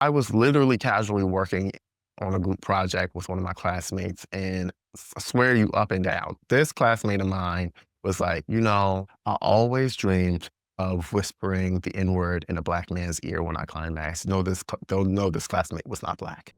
I was literally casually working on a group project with one of my classmates, and I swear you up and down, this classmate of mine was like, I always dreamed of whispering the N word in a black man's ear when I climaxed. No, don't know this classmate was not black.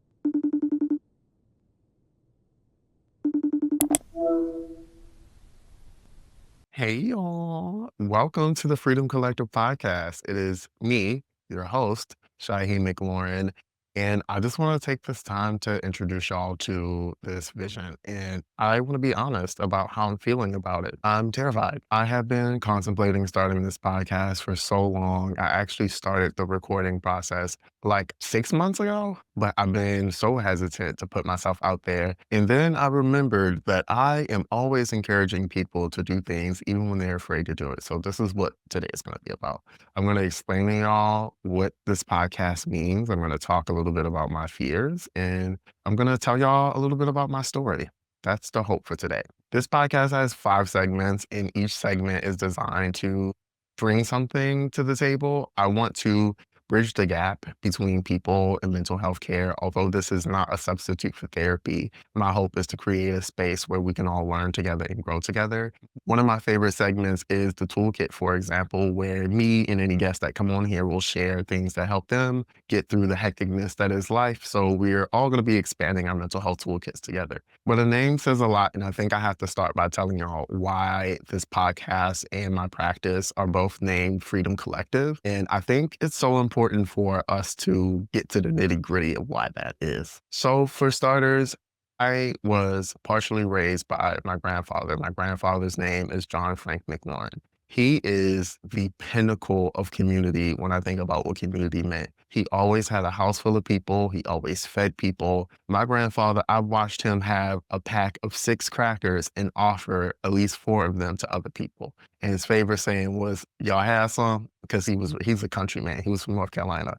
Hey, y'all. Welcome to the Freedom Collective podcast. It is me, your host, Shahem Mclaurin. And I just want to take this time to introduce y'all to this vision. And I want to be honest about how I'm feeling about it. I'm terrified. I have been contemplating starting this podcast for so long. I actually started the recording process like 6 months ago, but I've been so hesitant to put myself out there. And then I remembered that I am always encouraging people to do things even when they're afraid to do it. So this is what today is going to be about. I'm going to explain to y'all what this podcast means. I'm going to talk a little bit about my fears, and I'm going to tell y'all a little bit about my story. That's the hope for today. This podcast has 5 segments, and each segment is designed to bring something to the table. I want to bridge the gap between people and mental health care. Although this is not a substitute for therapy, my hope is to create a space where we can all learn together and grow together. One of my favorite segments is the Toolkit, for example, where me and any guest that come on here will share things that help them get through the hecticness that is life. So we're all going to be expanding our mental health toolkits together. But the name says a lot, and I think I have to start by telling y'all why this podcast and my practice are both named Freedom Collective. And I think it's so important for us to get to the nitty-gritty of why that is. So for starters, I was partially raised by my grandfather. My grandfather's name is John Frank Mclaurin. He is the pinnacle of community when I think about what community meant. He always had a house full of people. He always fed people. My grandfather, I watched him have a pack of 6 crackers and offer at least 4 of them to other people. And his favorite saying was, "Y'all have some?" Because he's a country man. He was from North Carolina.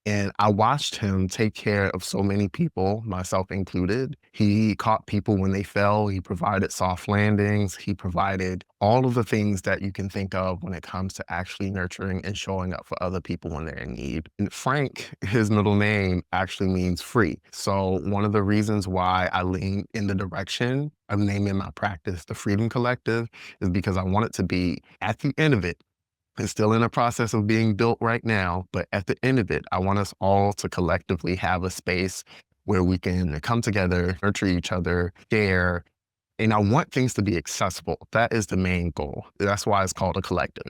And I watched him take care of so many people, myself included. He caught people when they fell. He provided soft landings. He provided all of the things that you can think of when it comes to actually nurturing and showing up for other people when they're in need. And Frank, his middle name actually means free. So one of the reasons why I lean in the direction of naming my practice the Freedom Collective is because I want it to be, at the end of it, it's still in the process of being built right now, but at the end of it, I want us all to collectively have a space where we can come together, nurture each other, share, and I want things to be accessible. That is the main goal. That's why it's called a collective.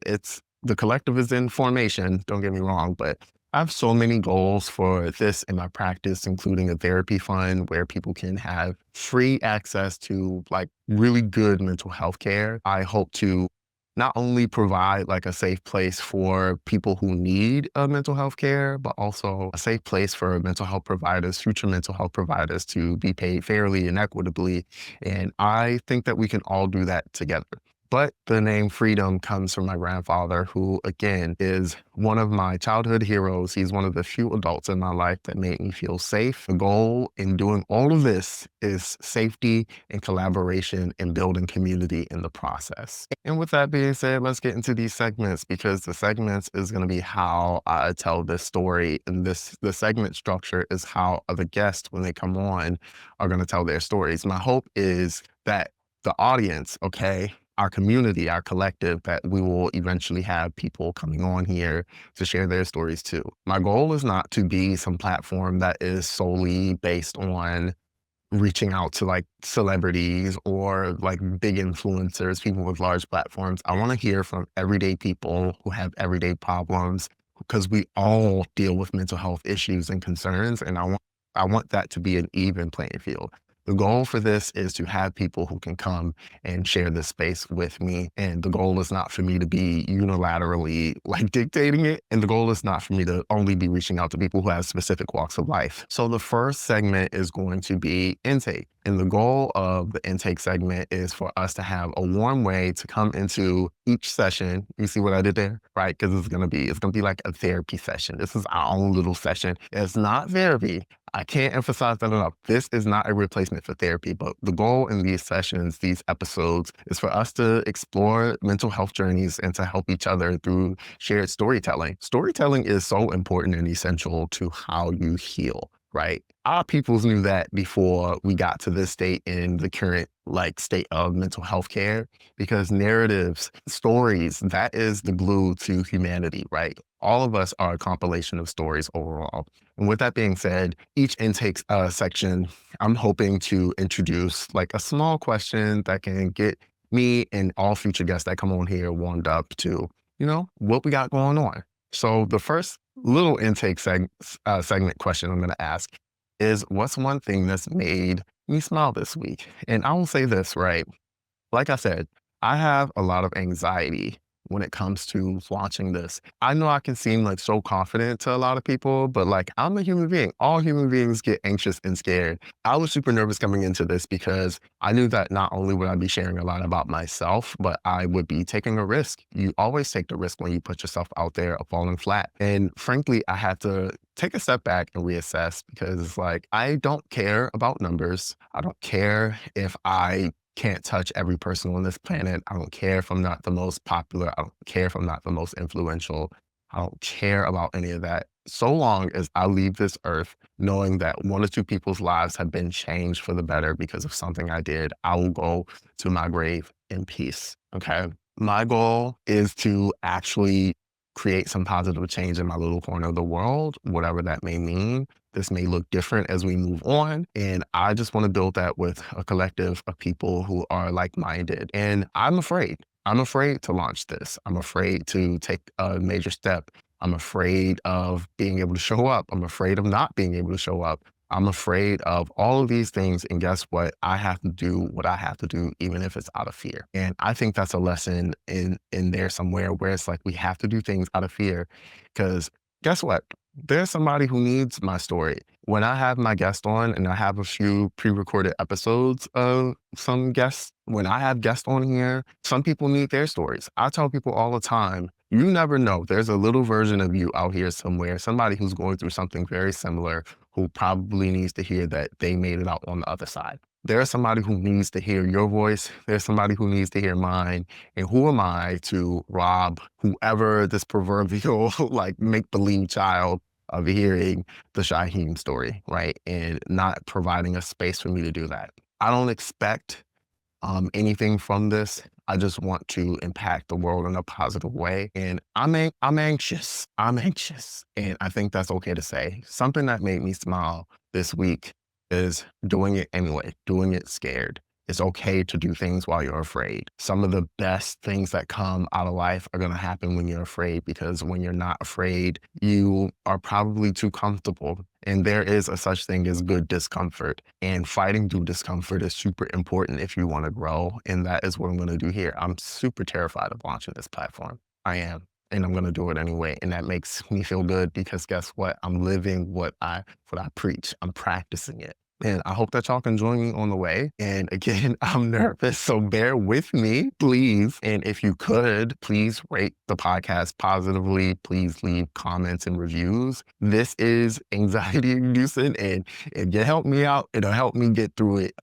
The collective is in formation, don't get me wrong, but I have so many goals for this in my practice, including a therapy fund where people can have free access to like really good mental health care. I hope to not only provide like a safe place for people who need mental health care, but also a safe place for mental health providers, future mental health providers to be paid fairly and equitably. And I think that we can all do that together. But the name Freedom comes from my grandfather, who, again, is one of my childhood heroes. He's one of the few adults in my life that made me feel safe. The goal in doing all of this is safety and collaboration and building community in the process. And with that being said, let's get into these segments, because the segments is going to be how I tell this story. And the segment structure is how other guests, when they come on, are going to tell their stories. My hope is that the audience, our community, our collective, that we will eventually have people coming on here to share their stories too. My goal is not to be some platform that is solely based on reaching out to like celebrities or like big influencers, people with large platforms. I want to hear from everyday people who have everyday problems, because we all deal with mental health issues and concerns. And I want that to be an even playing field. The goal for this is to have people who can come and share this space with me. And the goal is not for me to be unilaterally like dictating it. And the goal is not for me to only be reaching out to people who have specific walks of life. So the first segment is going to be intake. And the goal of the intake segment is for us to have a warm way to come into each session. You see what I did there, right? Because it's gonna be like a therapy session. This is our own little session. It's not therapy. I can't emphasize that enough. This is not a replacement for therapy, but the goal in these sessions, these episodes, is for us to explore mental health journeys and to help each other through shared storytelling. Storytelling is so important and essential to how you heal, right? Our peoples knew that before we got to this state in the current state of mental health care, because narratives, stories, that is the glue to humanity, right? All of us are a compilation of stories overall. And with that being said, each intake section, I'm hoping to introduce a small question that can get me and all future guests that come on here warmed up to, what we got going on. So the first little intake segment question I'm going to ask is, what's one thing that's made me smile this week? And I will say this, right? Like I said, I have a lot of anxiety when it comes to launching this. I know I can seem so confident to a lot of people, but I'm a human being. All human beings get anxious and scared. I was super nervous coming into this because I knew that not only would I be sharing a lot about myself, but I would be taking a risk. You always take the risk when you put yourself out there of falling flat. And frankly, I had to take a step back and reassess, because I don't care about numbers. I don't care if I can't touch every person on this planet. I don't care if I'm not the most popular. I don't care if I'm not the most influential. I don't care about any of that. So long as I leave this earth knowing that one or two people's lives have been changed for the better because of something I did, I will go to my grave in peace. Okay. My goal is to actually create some positive change in my little corner of the world, whatever that may mean. This may look different as we move on. And I just want to build that with a collective of people who are like-minded. And I'm afraid. I'm afraid to launch this. I'm afraid to take a major step. I'm afraid of being able to show up. I'm afraid of not being able to show up. I'm afraid of all of these things. And guess what? I have to do what I have to do, even if it's out of fear. And I think that's a lesson in there somewhere, where it's we have to do things out of fear, because guess what? There's somebody who needs my story. When I have my guest on, and I have a few pre-recorded episodes of some guests, when I have guests on here, some people need their stories. I tell people all the time, you never know. There's a little version of you out here somewhere, somebody who's going through something very similar, who probably needs to hear that they made it out on the other side. There's somebody who needs to hear your voice. There's somebody who needs to hear mine. And who am I to rob whoever this proverbial make-believe child of hearing the Shahem story, right? And not providing a space for me to do that. I don't expect anything from this. I just want to impact the world in a positive way. And I'm anxious. I'm anxious. And I think that's okay to say. Something that made me smile this week is doing it anyway, doing it scared. It's okay to do things while you're afraid. Some of the best things that come out of life are going to happen when you're afraid, because when you're not afraid, you are probably too comfortable. And there is a such thing as good discomfort. And fighting through discomfort is super important if you want to grow. And that is what I'm going to do here. I'm super terrified of launching this platform. I am. And I'm going to do it anyway. And that makes me feel good, because guess what? I'm living what I preach. I'm practicing it. And I hope that y'all can join me on the way. And again, I'm nervous, so bear with me, please. And if you could, please rate the podcast positively. Please leave comments and reviews. This is anxiety inducing, and if you help me out, it'll help me get through it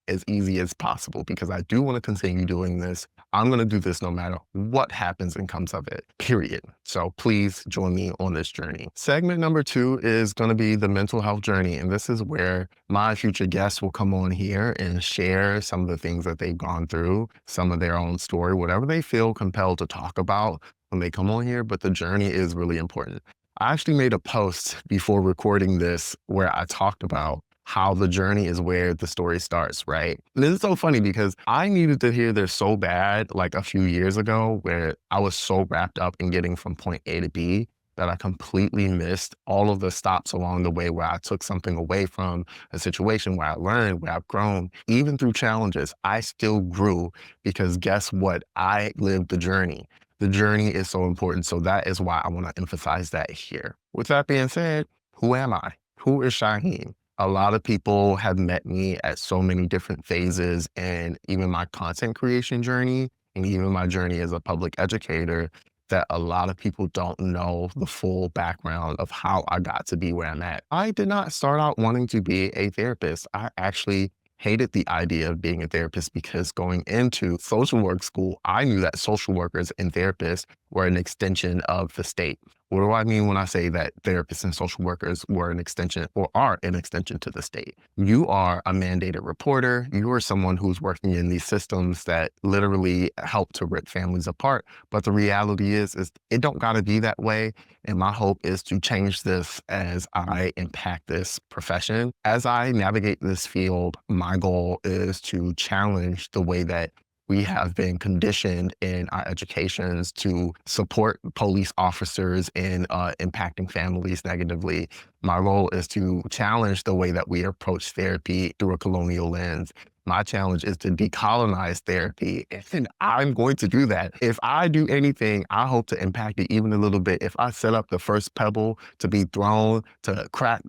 as easy as possible, because I do want to continue doing this. I'm going to do this no matter what happens and comes of it, period. So please join me on this journey. Segment number 2 is going to be the mental health journey. And this is where my future guests will come on here and share some of the things that they've gone through, some of their own story, whatever they feel compelled to talk about when they come on here. But the journey is really important. I actually made a post before recording this where I talked about how the journey is where the story starts, right? And this is so funny, because I needed to hear this so bad a few years ago, where I was so wrapped up in getting from point A to B that I completely missed all of the stops along the way where I took something away from a situation, where I learned, where I've grown. Even through challenges, I still grew, because guess what? I lived the journey. The journey is so important. So that is why I want to emphasize that here. With that being said, who am I? Who is Shahem? A lot of people have met me at so many different phases, and even my content creation journey, and even my journey as a public educator. that a lot of people don't know the full background of how I got to be where I'm at. I did not start out wanting to be a therapist. I actually hated the idea of being a therapist because going into social work school, I knew that social workers and therapists were an extension of the state. What do I mean when I say that therapists and social workers were an extension or are an extension to the state? You are a mandated reporter. You are someone who's working in these systems that literally help to rip families apart. But the reality is it don't gotta be that way. And my hope is to change this as I impact this profession. As I navigate this field, my goal is to challenge the way that we have been conditioned in our educations to support police officers in impacting families negatively. My role is to challenge the way that we approach therapy through a colonial lens. My challenge is to decolonize therapy, and I'm going to do that. If I do anything, I hope to impact it even a little bit. If I set up the first pebble to be thrown to crack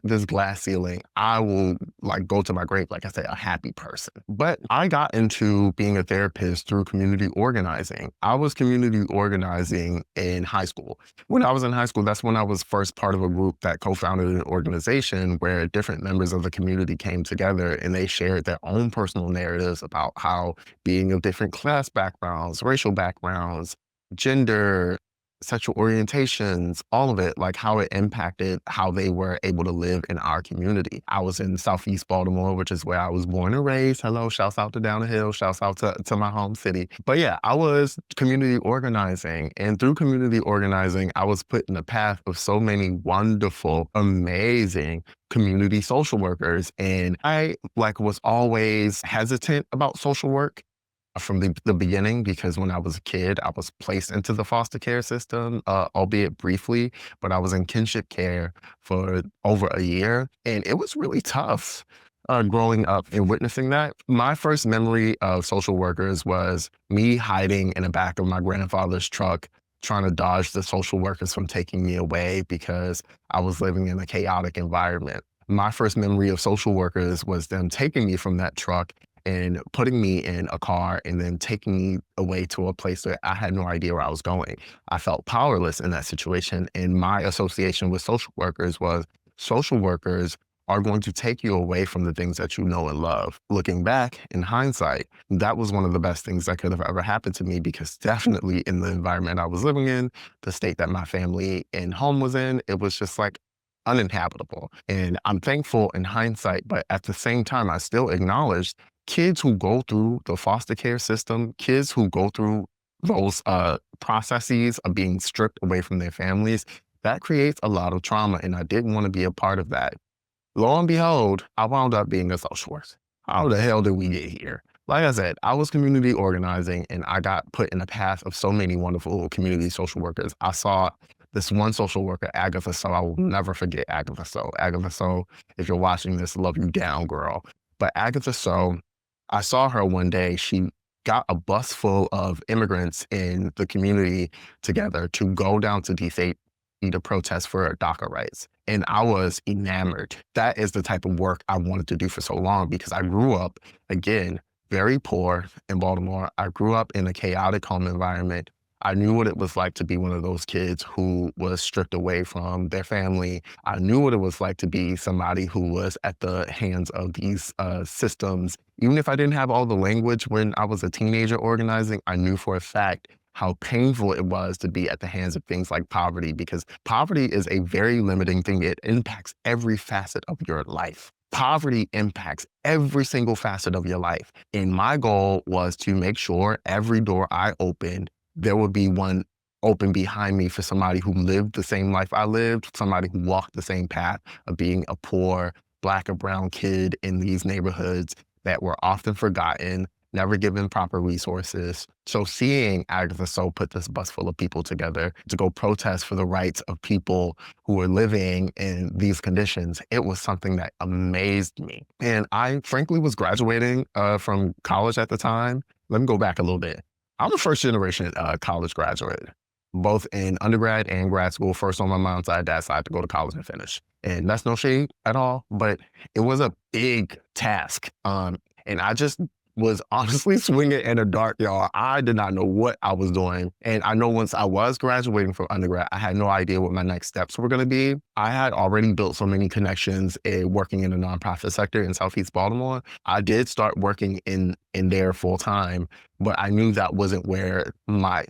this glass ceiling, I will like go to my grave, like I said, a happy person. But I got into being a therapist through community organizing. I was community organizing in high school. When I was in high school, that's when I was first part of a group that co-founded an organization where different members of the community came together and they shared their own personal narratives about how being of different class backgrounds, racial backgrounds, gender, sexual orientations, all of it, like how it impacted how they were able to live in our community. I was in Southeast Baltimore, which is where I was born and raised. Hello, shouts out to Down the Hill, shouts out to my home city. But yeah, I was community organizing. And through community organizing, I was put in the path of so many wonderful, amazing community social workers. And I was always hesitant about social work from the beginning, because when I was a kid, I was placed into the foster care system, albeit briefly, but I was in kinship care for over a year. And it was really tough growing up and witnessing that. My first memory of social workers was me hiding in the back of my grandfather's truck, trying to dodge the social workers from taking me away because I was living in a chaotic environment. My first memory of social workers was them taking me from that truck and putting me in a car and then taking me away to a place where I had no idea where I was going. I felt powerless in that situation. And my association with social workers was social workers are going to take you away from the things that you know and love. Looking back in hindsight, that was one of the best things that could have ever happened to me, because definitely in the environment I was living in, the state that my family and home was in, it was just like uninhabitable. And I'm thankful in hindsight, but at the same time, I still acknowledge kids who go through the foster care system, kids who go through those processes of being stripped away from their families, that creates a lot of trauma. And I didn't want to be a part of that. Lo and behold, I wound up being a social worker. How the hell did we get here? Like I said, I was community organizing and I got put in the path of so many wonderful community social workers. I saw this one social worker, Agatha So. I will never forget Agatha So. Agatha So, if you're watching this, love you down, girl. But Agatha So, I saw her one day. She got a bus full of immigrants in the community together to go down to DC to protest for DACA rights. And I was enamored. That is the type of work I wanted to do for so long, because I grew up, again, very poor in Baltimore. I grew up in a chaotic home environment. I knew what it was like to be one of those kids who was stripped away from their family. I knew what it was like to be somebody who was at the hands of these systems. Even if I didn't have all the language when I was a teenager organizing, I knew for a fact how painful it was to be at the hands of things like poverty, because poverty is a very limiting thing. It impacts every facet of your life. Poverty impacts every single facet of your life. And my goal was to make sure every door I opened, there would be one open behind me for somebody who lived the same life I lived, somebody who walked the same path of being a poor Black or brown kid in these neighborhoods that were often forgotten, never given proper resources. So seeing Agatha So put this bus full of people together to go protest for the rights of people who were living in these conditions, it was something that amazed me. And I frankly was graduating from college at the time. Let me go back a little bit. I'm a first generation college graduate, both in undergrad and grad school, first on my mom's side, dad's side, to go to college and finish. And that's no shade at all, but it was a big task. And I just was honestly swinging in the dark, y'all. I did not know what I was doing. And I know once I was graduating from undergrad, I had no idea what my next steps were going to be. I had already built so many connections working in the nonprofit sector in Southeast Baltimore. I did start working in there full time, but I knew that wasn't where I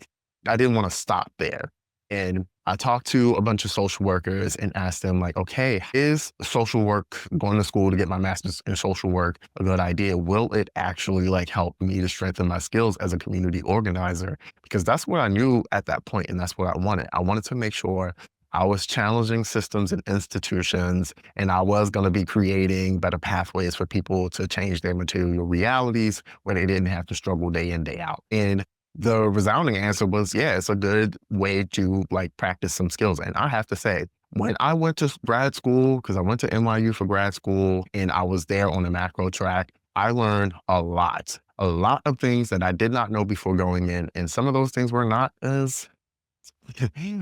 didn't want to stop there. And I talked to a bunch of social workers and asked them, like, okay, is social work, going to school to get my master's in social work, a good idea? Will it actually like help me to strengthen my skills as a community organizer? Because that's what I knew at that point, and that's what I wanted. I wanted to make sure I was challenging systems and institutions, and I was going to be creating better pathways for people to change their material realities where they didn't have to struggle day in, day out. And the resounding answer was, yeah, it's a good way to like practice some skills. And I have to say, when I went to grad school, because I went to NYU for grad school and I was there on the macro track, I learned a lot of things that I did not know before going in. And some of those things were not as,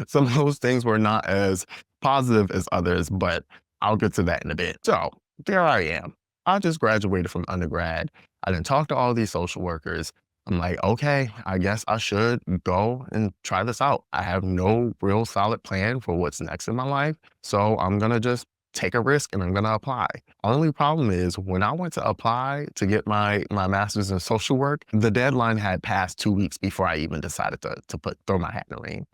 some of those things were not as positive as others, but I'll get to that in a bit. So there I am. I just graduated from undergrad. I didn't talk to all these social workers. I'm like, okay, I guess I should go and try this out. I have no real solid plan for what's next in my life. So I'm going to just take a risk and I'm going to apply. Only problem is when I went to apply to get my master's in social work, the deadline had passed 2 weeks before I even decided to throw my hat in the ring.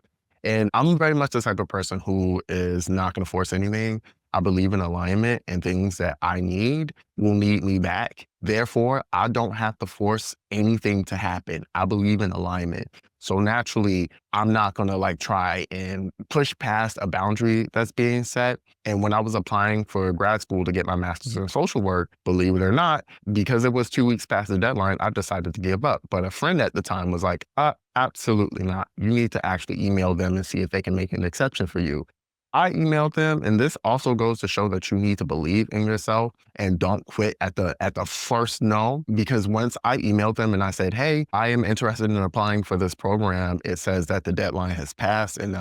And I'm very much the type of person who is not going to force anything. I believe in alignment, and things that I need will need me back. Therefore, I don't have to force anything to happen. I believe in alignment. So naturally, I'm not going to like try and push past a boundary that's being set. And when I was applying for grad school to get my master's in social work, believe it or not, because it was 2 weeks past the deadline, I decided to give up. But a friend at the time was like, absolutely not. You need to actually email them and see if they can make an exception for you. I emailed them, and this also goes to show that you need to believe in yourself and don't quit at the first no. Because once I emailed them and I said, "Hey, I am interested in applying for this program. It says that the deadline has passed, and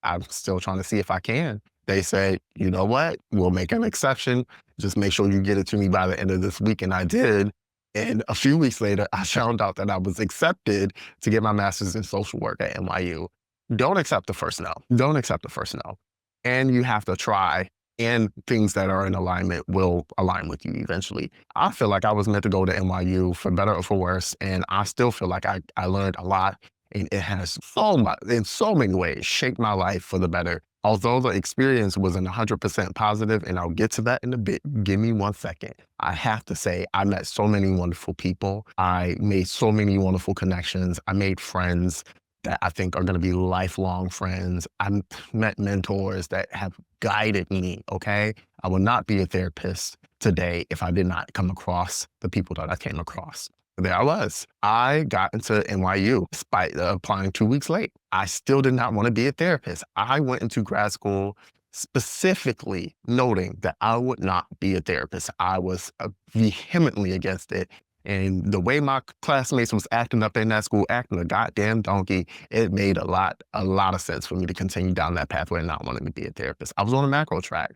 I'm still trying to see if I can." They said, "You know what? We'll make an exception. Just make sure you get it to me by the end of this week." And I did. And a few weeks later, I found out that I was accepted to get my master's in social work at NYU. Don't accept the first no. Don't accept the first no. And you have to try, and things that are in alignment will align with you eventually. I feel like I was meant to go to NYU for better or for worse, and I still feel like I learned a lot, and it has so much, in so many ways, shaped my life for the better. Although the experience wasn't 100% positive, and I'll get to that in a bit, give me 1 second. I have to say, I met so many wonderful people. I made so many wonderful connections. I made friends that I think are going to be lifelong friends. I met mentors that have guided me, okay? I would not be a therapist today if I did not come across the people that I came across. There I was. I got into NYU despite applying 2 weeks late. I still did not want to be a therapist. I went into grad school specifically noting that I would not be a therapist. I was vehemently against it. And the way my classmates was acting up in that school, acting a goddamn donkey, it made a lot of sense for me to continue down that pathway and not wanting to be a therapist. I was on a macro track.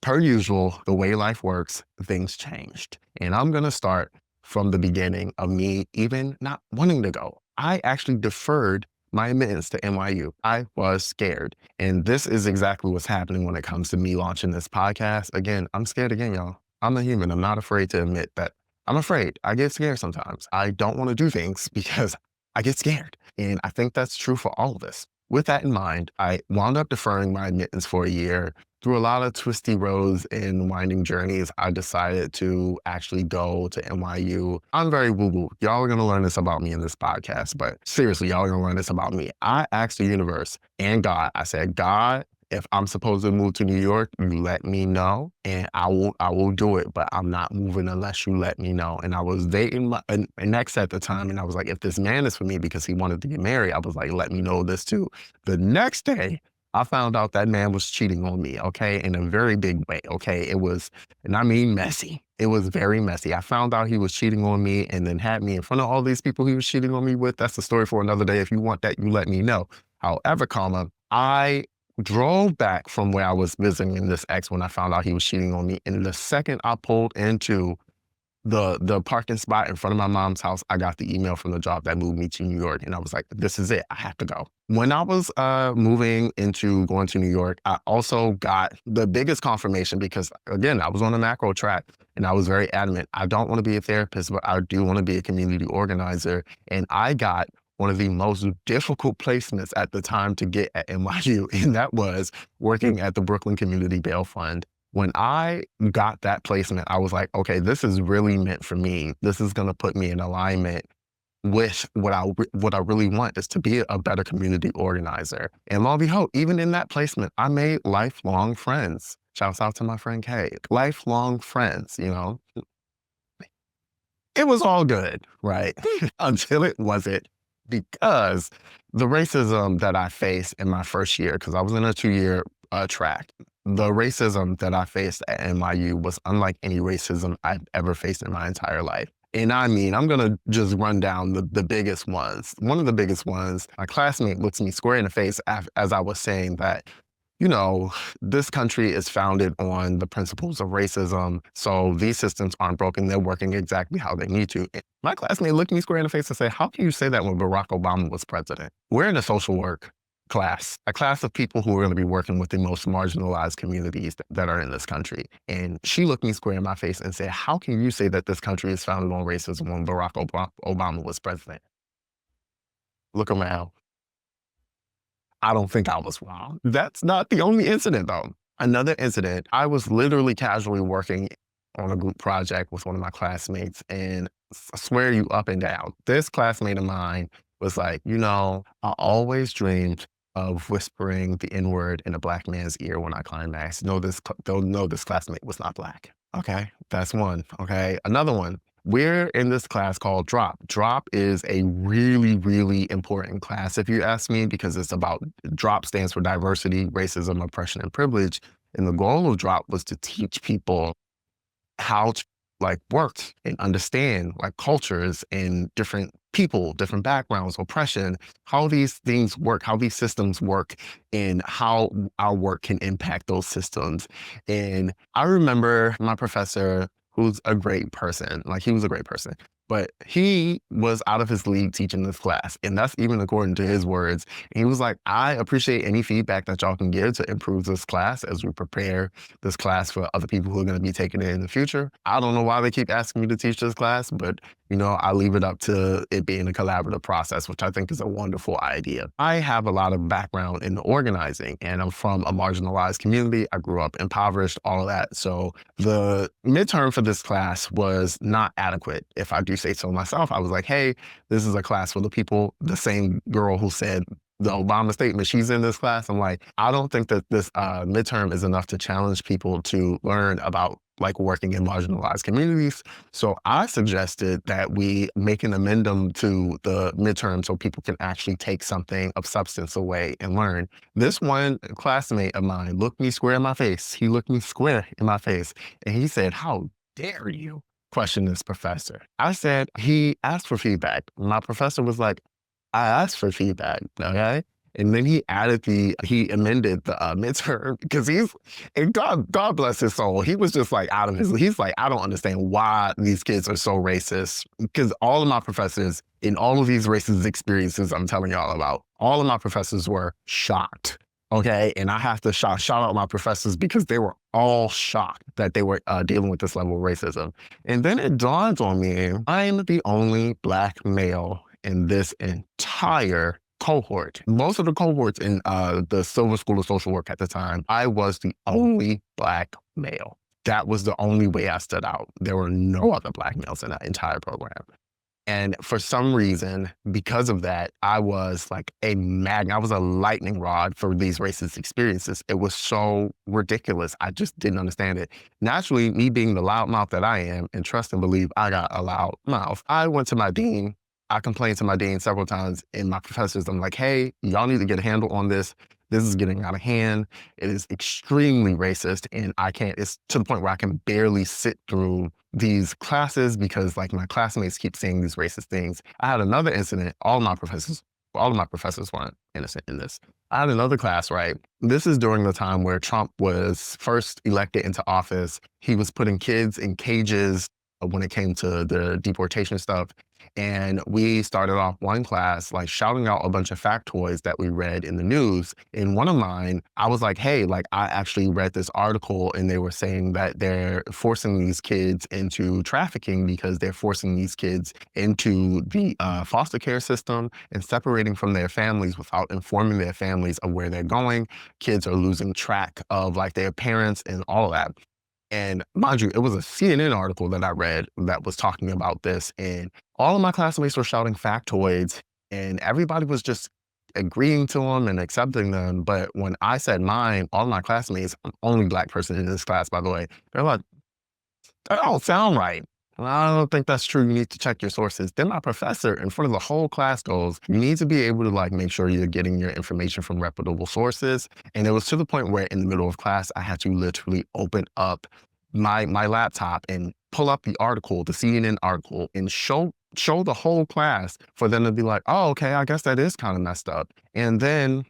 Per usual, the way life works, things changed. And I'm going to start from the beginning of me even not wanting to go. I actually deferred my admittance to NYU. I was scared. And this is exactly what's happening when it comes to me launching this podcast. Again, I'm scared again, y'all. I'm a human. I'm not afraid to admit that I'm afraid. I get scared sometimes. I don't want to do things because I get scared. And I think that's true for all of us. With that in mind, I wound up deferring my admittance for a year. Through a lot of twisty roads and winding journeys, I decided to actually go to NYU. I'm very woo-woo. Y'all are going to learn this about me in this podcast, but seriously, y'all are going to learn this about me. I asked the universe and God, I said, "God, if I'm supposed to move to New York, you let me know, and I will do it. But I'm not moving unless you let me know." And I was dating an ex at the time, and I was like, if this man is for me because he wanted to get married, I was like, let me know this too. The next day, I found out that man was cheating on me, okay, in a very big way, okay? It was, and I mean messy. It was very messy. I found out he was cheating on me and then had me in front of all these people he was cheating on me with. That's the story for another day. If you want that, you let me know. However, I drove back from where I was visiting this ex when I found out he was cheating on me. And the second I pulled into the parking spot in front of my mom's house, I got the email from the job that moved me to New York. And I was like, this is it. I have to go. When I was moving into going to New York, I also got the biggest confirmation because, again, I was on a macro track and I was very adamant. I don't want to be a therapist, but I do want to be a community organizer. And I got one of the most difficult placements at the time to get at NYU, and that was working at the Brooklyn Community Bail Fund. When I got that placement, I was like, okay, this is really meant for me. This is going to put me in alignment with what I really want is to be a better community organizer. And lo and behold, even in that placement, I made lifelong friends. Shouts out to my friend Kay. Lifelong friends, you know. It was all good, right? Until it wasn't, because the racism that I faced in my first year, because I was in a 2-year track, the racism that I faced at NYU was unlike any racism I've ever faced in my entire life. And I mean, I'm gonna just run down the biggest ones. One of the biggest ones, my classmate looks me square in the face as I was saying that, you know, this country is founded on the principles of racism. So these systems aren't broken. They're working exactly how they need to. And my classmate looked me square in the face and said, how can you say that when Barack Obama was president? We're in a social work class, a class of people who are going to be working with the most marginalized communities that are in this country. And she looked me square in my face and said, how can you say that this country is founded on racism when Barack Obama was president? Look around. I don't think I was wrong. That's not the only incident, though. Another incident, I was literally casually working on a group project with one of my classmates, and I swear you up and down, this classmate of mine was like, you know, I always dreamed of whispering the N-word in a Black man's ear when I climaxed. No, this classmate was not Black. Okay, that's one. Okay, another one. We're in this class called DROP. DROP is a really, really important class, if you ask me, because it's about, DROP stands for diversity, racism, oppression, and privilege. And the goal of DROP was to teach people how to work and understand cultures and different people, different backgrounds, oppression, how these things work, how these systems work, and how our work can impact those systems. And I remember my professor, who's a great person, he was a great person, but he was out of his league teaching this class. And that's even according to his words. And he was like, I appreciate any feedback that y'all can give to improve this class as we prepare this class for other people who are going to be taking it in the future. I don't know why they keep asking me to teach this class, but you know, I leave it up to it being a collaborative process, which I think is a wonderful idea. I have a lot of background in organizing, and I'm from a marginalized community. I grew up impoverished, all of that. So the midterm for this class was not adequate. If I do say so myself, I was like, hey, this is a class for the people. The same girl who said the Obama statement, she's in this class. I'm like, I don't think that this midterm is enough to challenge people to learn about working in marginalized communities. So I suggested that we make an amendment to the midterm so people can actually take something of substance away and learn. This one classmate of mine looked me square in my face. He looked me square in my face and he said, how dare you question this professor? I said, he asked for feedback. My professor was like, I asked for feedback, okay? And then he amended the midterm because and God bless his soul. He was just he's like, I don't understand why these kids are so racist. Because all of my professors in all of these racist experiences I'm telling y'all about, all of my professors were shocked. Okay. And I have to shout out my professors because they were all shocked that they were dealing with this level of racism. And then it dawned on me, I am the only Black male in this entire cohort. Most of the cohorts in the Silver School of Social Work at the time, I was the only Black male. That was the only way I stood out. There were no other Black males in that entire program. And for some reason, because of that, I was like a magnet. I was a lightning rod for these racist experiences. It was so ridiculous. I just didn't understand it. Naturally, me being the loudmouth that I am, and trust and believe I got a loud mouth, I went to my dean. I complained to my dean several times, and my professors, I'm like, hey, y'all need to get a handle on this. This is getting out of hand. It is extremely racist, and it's to the point where I can barely sit through these classes because my classmates keep saying these racist things. I had another incident. All of my professors weren't innocent in this. I had another class, right? This is during the time where Trump was first elected into office. He was putting kids in cages when it came to the deportation stuff. And we started off one class like shouting out a bunch of factoids that we read in the news. In one of mine, I was like, hey, like I actually read this article and they were saying that they're forcing these kids into trafficking because they're forcing these kids into the foster care system and separating from their families without informing their families of where they're going. Kids are losing track of like their parents and all of that. And mind you, it was a CNN article that I read that was talking about this. And all of my classmates were shouting factoids, and everybody was just agreeing to them and accepting them. But when I said mine, all my classmates, I'm the only Black person in this class, by the way, they're like, that don't sound right. And I don't think that's true. You need to check your sources. Then my professor in front of the whole class goes, you need to be able to like make sure you're getting your information from reputable sources. And it was to the point where in the middle of class, I had to literally open up my laptop and pull up the article, the CNN article, and show the whole class for them to be like, oh, okay, I guess that is kind of messed up. And then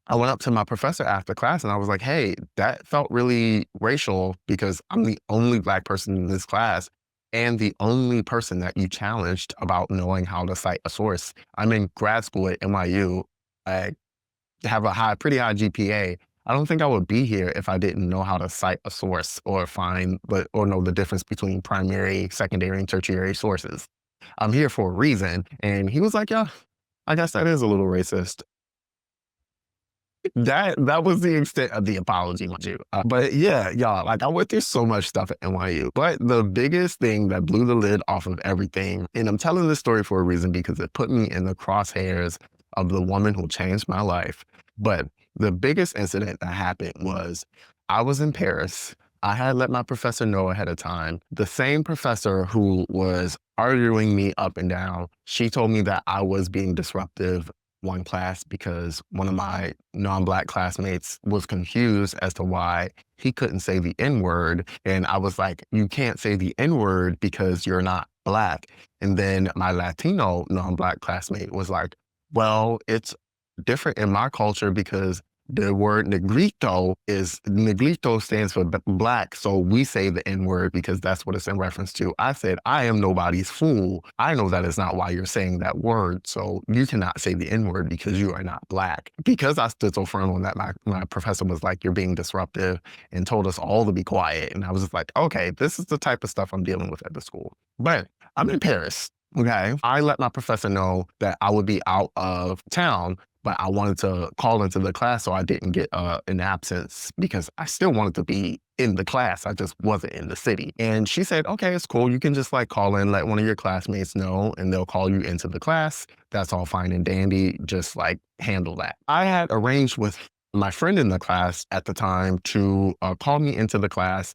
I went up to my professor after class and I was like, hey, that felt really racial because I'm the only Black person in this class and the only person that you challenged about knowing how to cite a source. I'm in grad school at NYU. I have a pretty high GPA. I don't think I would be here if I didn't know how to cite a source or or know the difference between primary, secondary, and tertiary sources. I'm here for a reason. And he was like, yeah, I guess that is a little racist. That was the extent of the apology, mind you. But yeah, y'all, like I went through so much stuff at NYU. But the biggest thing that blew the lid off of everything, and I'm telling this story for a reason because it put me in the crosshairs of the woman who changed my life. But the biggest incident that happened was I was in Paris. I had let my professor know ahead of time. The same professor who was arguing me up and down, she told me that I was being disruptive one class because one of my non-Black classmates was confused as to why he couldn't say the N-word. And I was like, you can't say the N-word because you're not Black. And then my Latino non-Black classmate was like, well, it's different in my culture because the word negrito stands for Black. So we say the N-word because that's what it's in reference to. I said, I am nobody's fool. I know that is not why you're saying that word. So you cannot say the N-word because you are not Black. Because I stood so firm on that, my professor was like, you're being disruptive and told us all to be quiet. And I was just like, okay, this is the type of stuff I'm dealing with at the school. But I'm in Paris. Okay. I let my professor know that I would be out of town, but I wanted to call into the class so I didn't get an absence because I still wanted to be in the class. I just wasn't in the city. And she said, okay, it's cool. You can just like call in, let one of your classmates know, and they'll call you into the class. That's all fine and dandy. Just like handle that. I had arranged with my friend in the class at the time to call me into the class.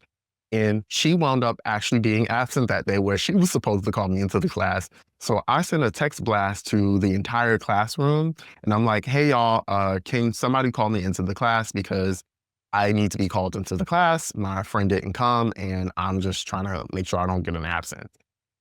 And she wound up actually being absent that day where she was supposed to call me into the class. So I sent a text blast to the entire classroom. And I'm like, hey, y'all, can somebody call me into the class because I need to be called into the class. My friend didn't come and I'm just trying to make sure I don't get an absence.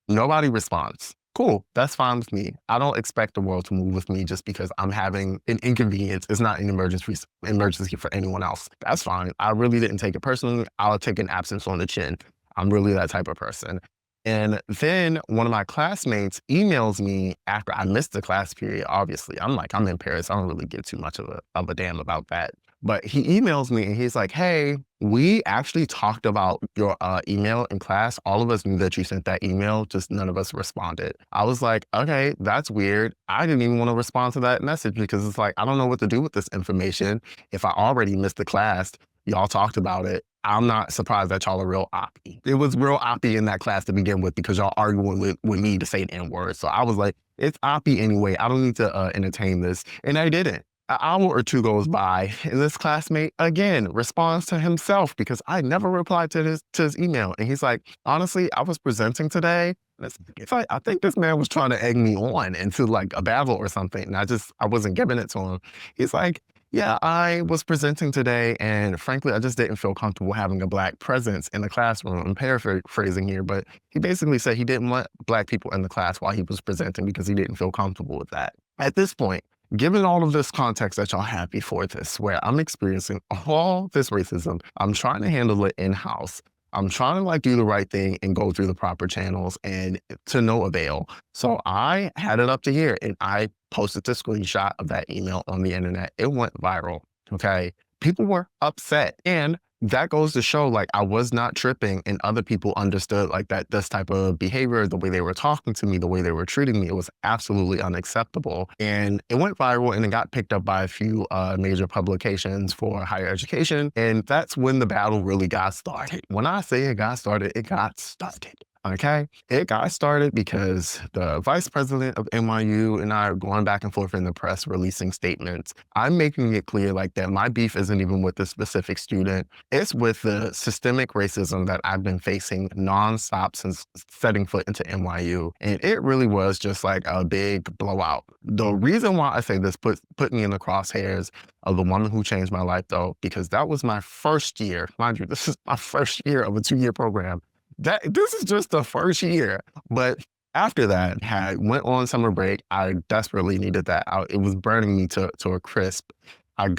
Nobody responds. Cool, that's fine with me. I don't expect the world to move with me just because I'm having an inconvenience. It's not an emergency for anyone else. That's fine. I really didn't take it personally. I'll take an absence on the chin. I'm really that type of person. And then one of my classmates emails me after I missed the class period, obviously. I'm like, I'm in Paris. I don't really give too much of a damn about that. But he emails me and he's like, hey, we actually talked about your email in class. All of us knew that you sent that email, just none of us responded. I was like, okay, that's weird. I didn't even want to respond to that message because it's like, I don't know what to do with this information. If I already missed the class, y'all talked about it. I'm not surprised that y'all are real oppy. It was real oppy in that class to begin with because y'all arguing with me to say the N-word. So I was like, it's oppy anyway. I don't need to entertain this. And I didn't. An hour or two goes by, and this classmate again responds to himself because I never replied to his email. And he's like, honestly, I was presenting today. And it's like, I think this man was trying to egg me on into like a battle or something. And I wasn't giving it to him. He's like, yeah, I was presenting today. And frankly, I just didn't feel comfortable having a Black presence in the classroom. I'm paraphrasing here, but he basically said he didn't want Black people in the class while he was presenting because he didn't feel comfortable with that. At this point, given all of this context that y'all had before this, where I'm experiencing all this racism, I'm trying to handle it in-house. I'm trying to like do the right thing and go through the proper channels and to no avail. So I had it up to here and I posted the screenshot of that email on the internet. It went viral. Okay. People were upset. And that goes to show like I was not tripping and other people understood like that this type of behavior, the way they were talking to me, the way they were treating me, it was absolutely unacceptable. And it went viral and it got picked up by a few major publications for higher education. And that's when the battle really got started. When I say it got started, it got started. Okay. It got started because the vice president of NYU and I are going back and forth in the press releasing statements. I'm making it clear like that my beef isn't even with the specific student. It's with the systemic racism that I've been facing nonstop since setting foot into NYU. And it really was just like a big blowout. The reason why I say this put me in the crosshairs of the woman who changed my life though, because that was my first year. Mind you, this is my first year of a 2-year program. This is just the first year. But after that, had went on summer break. I desperately needed that. It was burning me to a crisp. I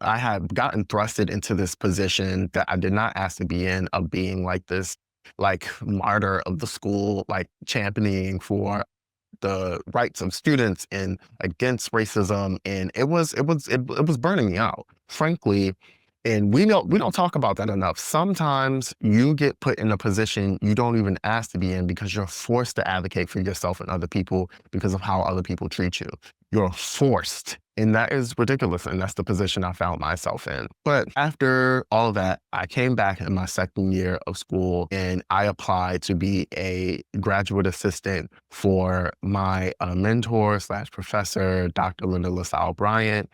had gotten thrusted into this position that I did not ask to be in, of being like this like martyr of the school, like championing for the rights of students and against racism. And it was burning me out, frankly. And we don't talk about that enough. Sometimes you get put in a position you don't even ask to be in because you're forced to advocate for yourself and other people because of how other people treat you. You're forced. And that is ridiculous. And that's the position I found myself in. But after all of that, I came back in my second year of school and I applied to be a graduate assistant for my mentor slash professor, Dr. Linda LaSalle Bryant.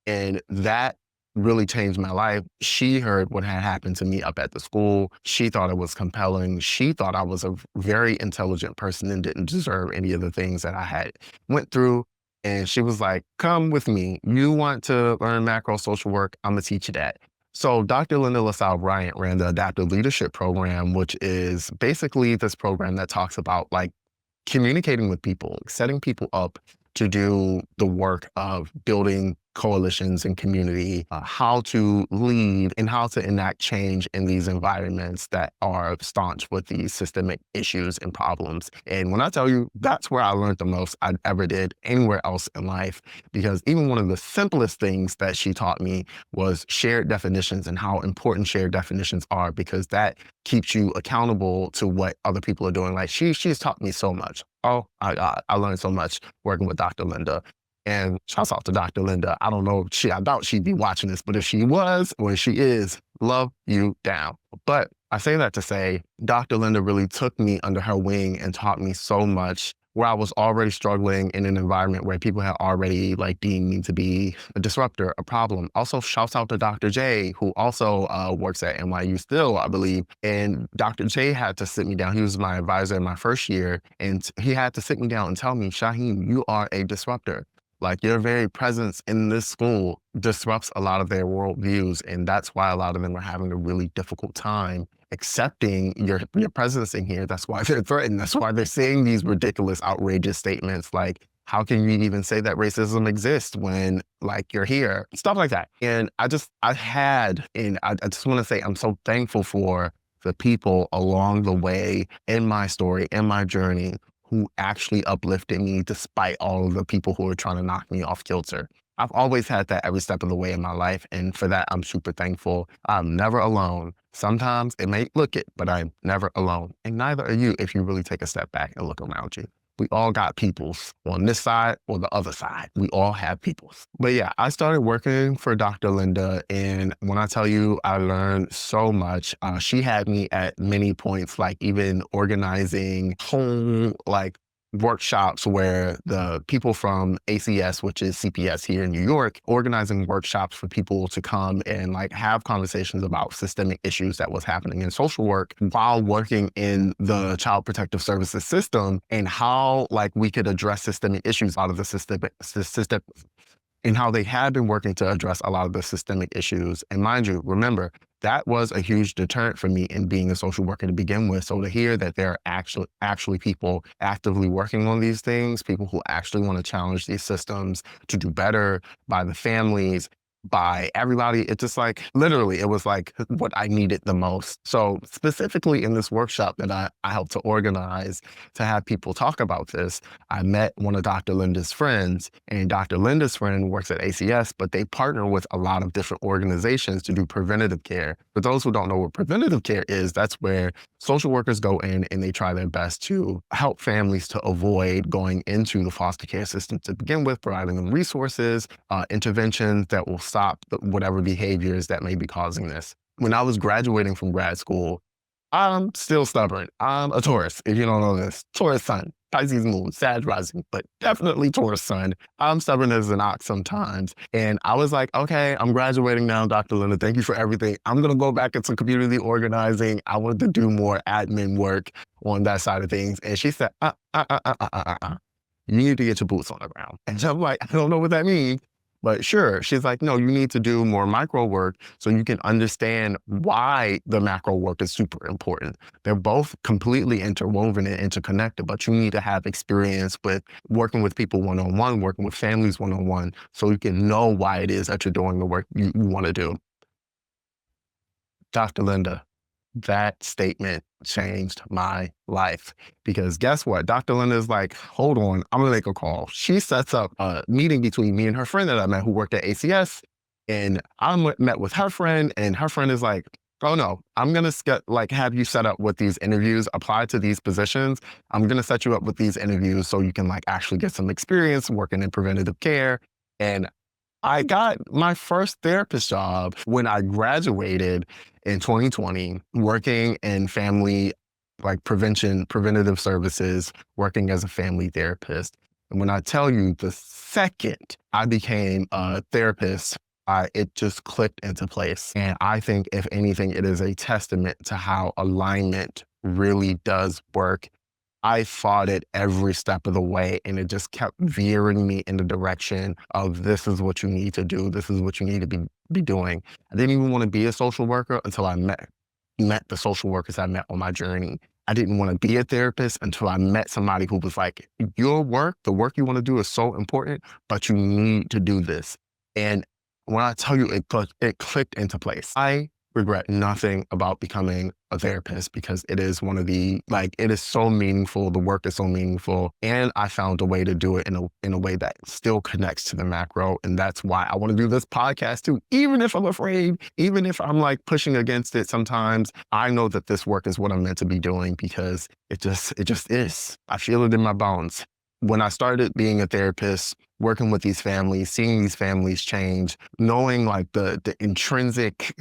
And that really changed my life. She heard what had happened to me up at the school. She thought it was compelling. She thought I was a very intelligent person and didn't deserve any of the things that I had went through. And she was like, come with me. You want to learn macro social work? I'm gonna teach you that. So Dr. Linda LaSalle Bryant ran the Adaptive Leadership Program, which is basically this program that talks about like communicating with people, setting people up to do the work of building coalitions and community, how to lead and how to enact change in these environments that are staunch with these systemic issues and problems. And when I tell you, that's where I learned the most I ever did anywhere else in life, because even one of the simplest things that she taught me was shared definitions and how important shared definitions are, because that keeps you accountable to what other people are doing. Like she's taught me so much. Oh my God, I learned so much working with Dr. Linda. And shouts out to Dr. Linda. I don't know, I doubt she'd be watching this, but if she was, or if she is, love you down. But I say that to say, Dr. Linda really took me under her wing and taught me so much, where I was already struggling in an environment where people had already like deemed me to be a disruptor, a problem. Also, shouts out to Dr. J, who also works at NYU still, I believe. And Dr. J had to sit me down. He was my advisor in my first year. And he had to sit me down and tell me, Shahem, you are a disruptor. Like your very presence in this school disrupts a lot of their worldviews. And that's why a lot of them are having a really difficult time accepting your presence in here. That's why they're threatened. That's why they're saying these ridiculous, outrageous statements like, how can you even say that racism exists when like you're here? Stuff like that. And I just want to say I'm so thankful for the people along the way in my story, in my journey, who actually uplifted me despite all of the people who are trying to knock me off kilter. I've always had that every step of the way in my life. And for that, I'm super thankful. I'm never alone. Sometimes it may look it, but I'm never alone. And neither are you if you really take a step back and look around you. We all got peoples on this side or the other side. We all have peoples. But yeah, I started working for Dr. Linda. And when I tell you, I learned so much. She had me at many points, like even organizing whole workshops where the people from ACS, which is CPS here in New York, organizing workshops for people to come and like have conversations about systemic issues that was happening in social work while working in the child protective services system, and how like we could address systemic issues out of the system and how they had been working to address a lot of the systemic issues. And mind you, remember, that was a huge deterrent for me in being a social worker to begin with. So to hear that there are actually people actively working on these things, people who actually want to challenge these systems to do better by the families, by everybody. It just like literally, it was like what I needed the most. So specifically in this workshop that I helped to organize to have people talk about this, I met one of Dr. Linda's friends, and Dr. Linda's friend works at ACS, but they partner with a lot of different organizations to do preventative care. For those who don't know what preventative care is, that's where social workers go in and they try their best to help families to avoid going into the foster care system to begin with, providing them resources, interventions that will stop whatever behaviors that may be causing this. When I was graduating from grad school, I'm still stubborn. I'm a Taurus, if you don't know this. Taurus sun, Pisces moon, Sag rising, but definitely Taurus sun. I'm stubborn as an ox sometimes. And I was like, okay, I'm graduating now, Dr. Linda. Thank you for everything. I'm going to go back into community organizing. I want to do more admin work on that side of things. And she said, you need to get your boots on the ground. And I'm like, I don't know what that means. But sure, she's like, no, you need to do more micro work so you can understand why the macro work is super important. They're both completely interwoven and interconnected, but you need to have experience with working with people one-on-one, working with families one-on-one, so you can know why it is that you're doing the work you want to do. Dr. Linda, that statement changed my life because guess what? Dr. Linda is like, hold on, I'm gonna make a call. She sets up a meeting between me and her friend that I met who worked at ACS. And I met with her friend, and her friend is like, oh no, I'm gonna have you set up with these interviews, apply to these positions. I'm gonna set you up with these interviews so you can like actually get some experience working in preventative care. And I got my first therapist job when I graduated in 2020, working in family, like preventative services, working as a family therapist. And when I tell you the second I became a therapist, it just clicked into place. And I think, if anything, it is a testament to how alignment really does work. I fought it every step of the way, and it just kept veering me in the direction of this is what you need to do. This is what you need to be doing. I didn't even want to be a social worker until I met the social workers I met on my journey. I didn't want to be a therapist until I met somebody who was like, your work, the work you want to do is so important, but you need to do this. And when I tell you it clicked into place, I regret nothing about becoming a therapist because it is it is so meaningful. The work is so meaningful. And I found a way to do it in a way that still connects to the macro. And that's why I want to do this podcast too. Even if I'm afraid, even if I'm like pushing against it sometimes, I know that this work is what I'm meant to be doing because it just is. I feel it in my bones. When I started being a therapist, working with these families, seeing these families change, knowing like the intrinsic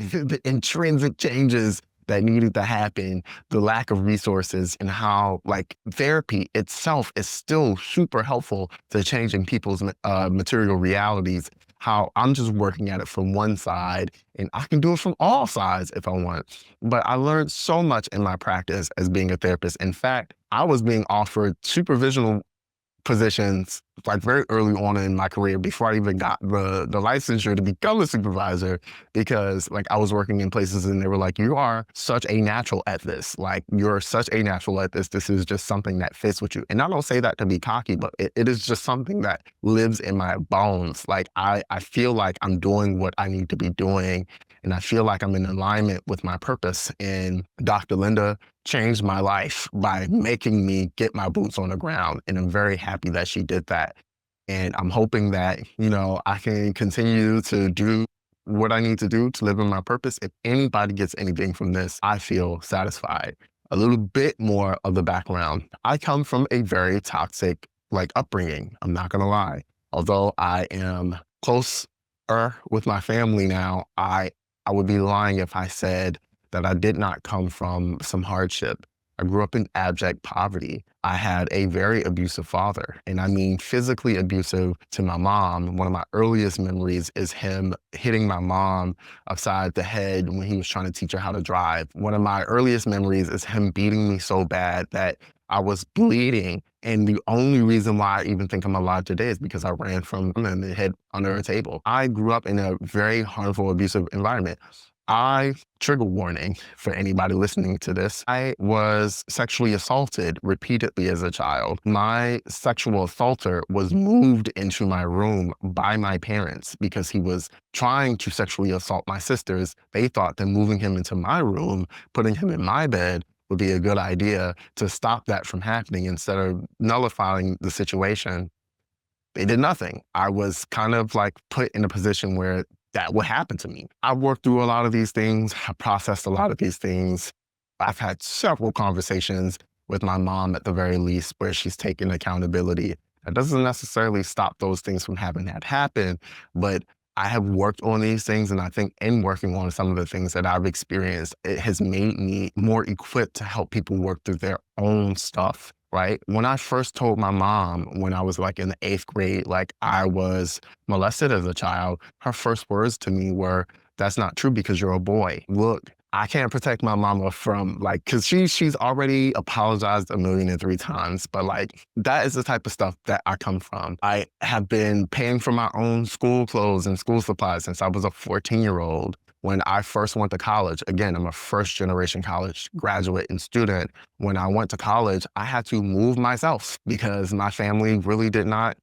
changes that needed to happen, the lack of resources, and how like therapy itself is still super helpful to changing people's material realities. How I'm just working at it from one side, and I can do it from all sides if I want. But I learned so much in my practice as being a therapist. In fact, I was being offered supervisional positions like very early on in my career before I even got the licensure to become a supervisor, because like I was working in places and they were like, you are such a natural at this. Like you're such a natural at this. This is just something that fits with you. And I don't say that to be cocky, but it is just something that lives in my bones. Like I feel like I'm doing what I need to be doing. And I feel like I'm in alignment with my purpose. And Dr. Linda changed my life by making me get my boots on the ground. And I'm very happy that she did that. And I'm hoping that, I can continue to do what I need to do to live in my purpose. If anybody gets anything from this, I feel satisfied. A little bit more of the background. I come from a very toxic, upbringing. I'm not going to lie. Although I am closer with my family now, I would be lying if I said that I did not come from some hardship. I grew up in abject poverty. I had a very abusive father, and I mean physically abusive to my mom. One of my earliest memories is him hitting my mom upside the head when he was trying to teach her how to drive. One of my earliest memories is him beating me so bad that I was bleeding. And the only reason why I even think I'm alive today is because I ran from him and hid under a table. I grew up in a very harmful, abusive environment. trigger warning for anybody listening to this, I was sexually assaulted repeatedly as a child. My sexual assaulter was moved into my room by my parents because he was trying to sexually assault my sisters. They thought that moving him into my room, putting him in my bed, would be a good idea to stop that from happening instead of nullifying the situation. They did nothing. I was kind of like put in a position where that would happen to me. I've worked through a lot of these things. I processed a lot of these things. I've had several conversations with my mom at the very least where she's taken accountability. That doesn't necessarily stop those things from having that happen, but I have worked on these things, and I think in working on some of the things that I've experienced, it has made me more equipped to help people work through their own stuff, right? When I first told my mom when I was like in the 8th grade, like I was molested as a child, her first words to me were, "That's not true because you're a boy. Look, I can't protect my mama from like," because she's already apologized 1,000,003 times, but like that is the type of stuff that I come from. I have been paying for my own school clothes and school supplies since I was a 14-year-old. When I first went to college, again, I'm a first generation college graduate and student. When I went to college, I had to move myself because my family really did not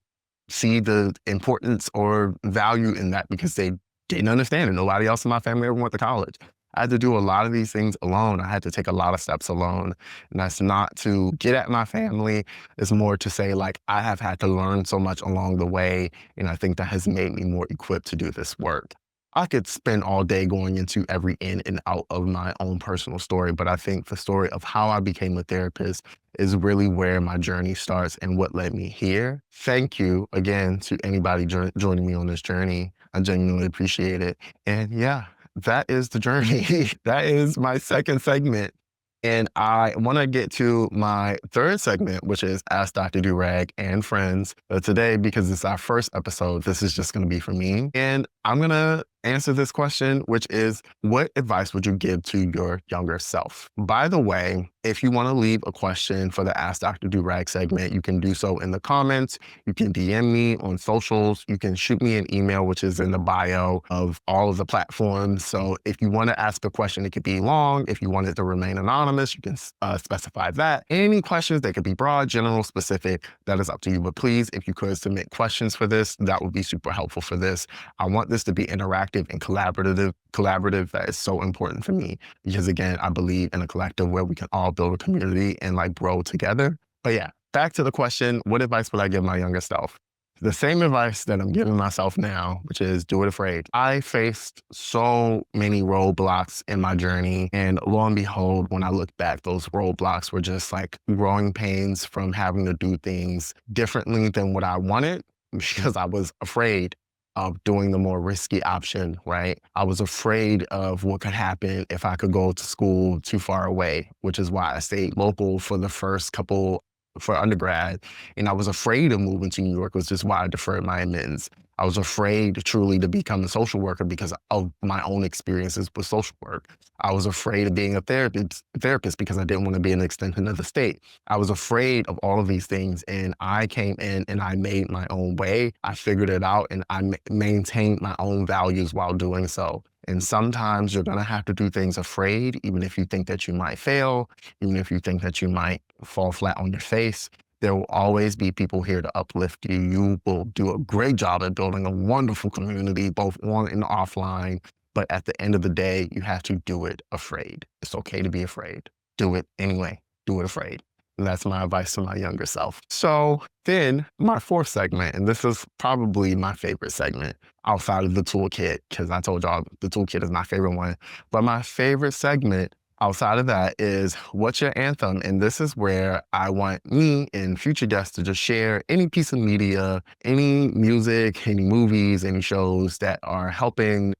see the importance or value in that because they didn't understand it. Nobody else in my family ever went to college. I had to do a lot of these things alone. I had to take a lot of steps alone. And that's not to get at my family. It's more to say, like, I have had to learn so much along the way. And I think that has made me more equipped to do this work. I could spend all day going into every in and out of my own personal story, but I think the story of how I became a therapist is really where my journey starts and what led me here. Thank you again to anybody joining me on this journey. I genuinely appreciate it. And yeah, that is the journey. That is my second segment. And I want to get to my third segment, which is Ask Dr. Durag and Friends. But today, because it's our first episode, this is just going to be for me. And I'm going to answer this question, which is, what advice would you give to your younger self? By the way, if you want to leave a question for the Ask Dr. Durag segment, you can do so in the comments. You can DM me on socials. You can shoot me an email, which is in the bio of all of the platforms. So if you want to ask a question, it could be long. If you want it to remain anonymous, you can specify that. Any questions, they could be broad, general, specific. That is up to you. But please, if you could submit questions for this, that would be super helpful for this. I want this to be interactive and collaborative. That is so important for me because, again, I believe in a collective where we can all build a community and like grow together. But yeah, back to the question, what advice would I give my younger self? The same advice that I'm giving myself now, which is do it afraid. I faced so many roadblocks in my journey, and lo and behold, when I look back, those roadblocks were just like growing pains from having to do things differently than what I wanted because I was afraid of doing the more risky option, right? I was afraid of what could happen if I could go to school too far away, which is why I stayed local for the first couple for undergrad. And I was afraid of moving to New York, which is why I deferred my admittance. I was afraid truly to become a social worker because of my own experiences with social work. I was afraid of being a therapist because I didn't want to be an extension of the state. I was afraid of all of these things, and I came in and I made my own way. I figured it out, and I maintained my own values while doing so. And sometimes you're going to have to do things afraid, even if you think that you might fail, even if you think that you might fall flat on your face. There will always be people here to uplift you. You will do a great job at building a wonderful community, both on and offline. But at the end of the day, you have to do it afraid. It's okay to be afraid. Do it anyway. Do it afraid. And that's my advice to my younger self. So then my fourth segment, and this is probably my favorite segment outside of the toolkit, because I told y'all the toolkit is my favorite one. But my favorite segment outside of that is what's your anthem? And this is where I want me and future guests to just share any piece of media, any music, any movies, any shows that are helping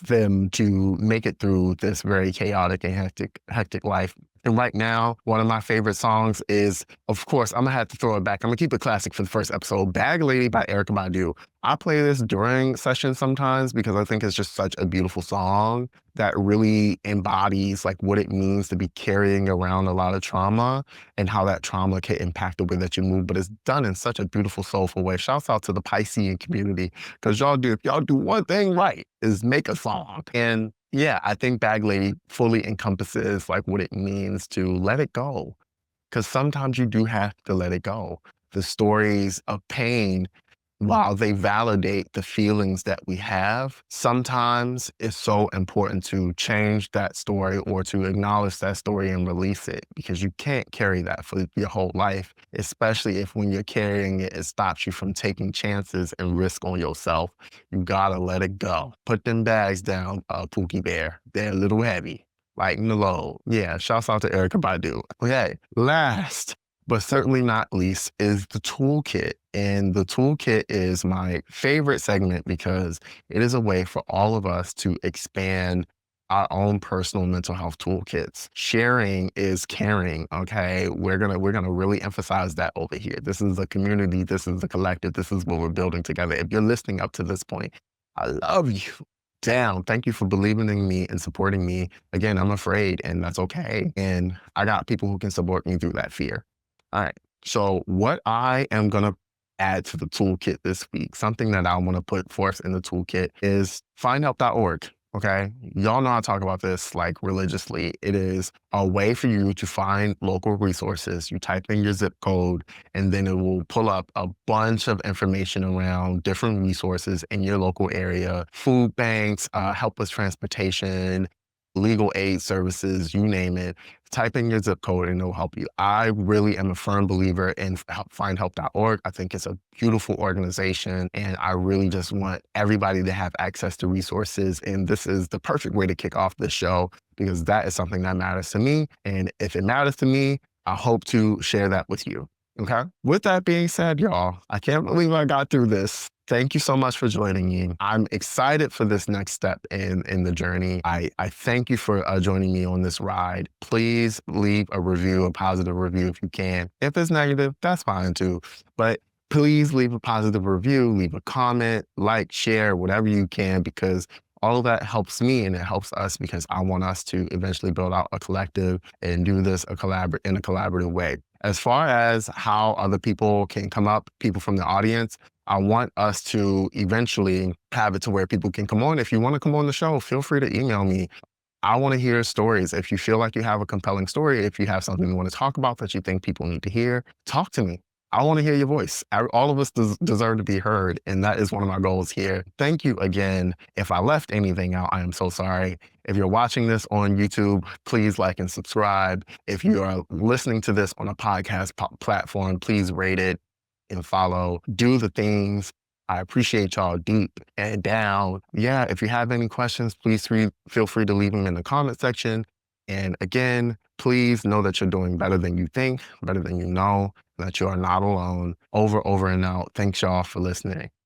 them to make it through this very chaotic and hectic life. And right now, one of my favorite songs is, of course, I'm gonna have to throw it back. I'm gonna keep it classic for the first episode, Bag Lady by Erykah Badu. I play this during sessions sometimes because I think it's just such a beautiful song that really embodies like what it means to be carrying around a lot of trauma and how that trauma can impact the way that you move, but it's done in such a beautiful, soulful way. Shouts out to the Piscean community, because if y'all do one thing right, is make a song. And Yeah, I think Bag Lady fully encompasses like what it means to let it go. Because sometimes you do have to let it go. The stories of pain, while they validate the feelings that we have, sometimes it's so important to change that story or to acknowledge that story and release it because you can't carry that for your whole life, especially if when you're carrying it, it stops you from taking chances and risk on yourself. You gotta let it go. Put them bags down, Pookie Bear. They're a little heavy. Lighten the load. Yeah, shouts out to Erica Badu. Okay, last but certainly not least is the toolkit. And the toolkit is my favorite segment because it is a way for all of us to expand our own personal mental health toolkits. Sharing is caring, okay? We're gonna really emphasize that over here. This is a community, this is a collective, this is what we're building together. If you're listening up to this point, I love you. Down. Thank you for believing in me and supporting me. Again, I'm afraid, and that's okay. And I got people who can support me through that fear. All right. So, what I am going to add to the toolkit this week, something that I want to put forth in the toolkit is findhelp.org. Okay. Y'all know I talk about this like religiously. It is a way for you to find local resources. You type in your zip code, and then it will pull up a bunch of information around different resources in your local area, food banks, help with transportation, legal aid services, you name it. Type in your zip code and it'll help you. I really am a firm believer in findhelp.org. I think it's a beautiful organization and I really just want everybody to have access to resources. And this is the perfect way to kick off this show because that is something that matters to me. And if it matters to me, I hope to share that with you. Okay. With that being said, y'all, I can't believe I got through this. Thank you so much for joining me. I'm excited for this next step in the journey. I thank you for joining me on this ride. Please leave a review, a positive review if you can. If it's negative, that's fine too. But please leave a positive review, leave a comment, like, share, whatever you can, because all of that helps me and it helps us because I want us to eventually build out a collective and do this in a collaborative way. As far as how other people can come up, people from the audience, I want us to eventually have it to where people can come on. If you want to come on the show, feel free to email me. I want to hear stories. If you feel like you have a compelling story, if you have something you want to talk about that you think people need to hear, talk to me. I want to hear your voice. All of us deserve to be heard, and that is one of my goals here. Thank you again. If I left anything out, I am so sorry. If you're watching this on YouTube, please like and subscribe. If you are listening to this on a podcast platform, please rate it and follow. Do the things. I appreciate y'all deep and down. Yeah, if you have any questions, please feel free to leave them in the comment section. And again, please know that you're doing better than you think, better than you know, that you are not alone. Over and out. Thanks y'all for listening.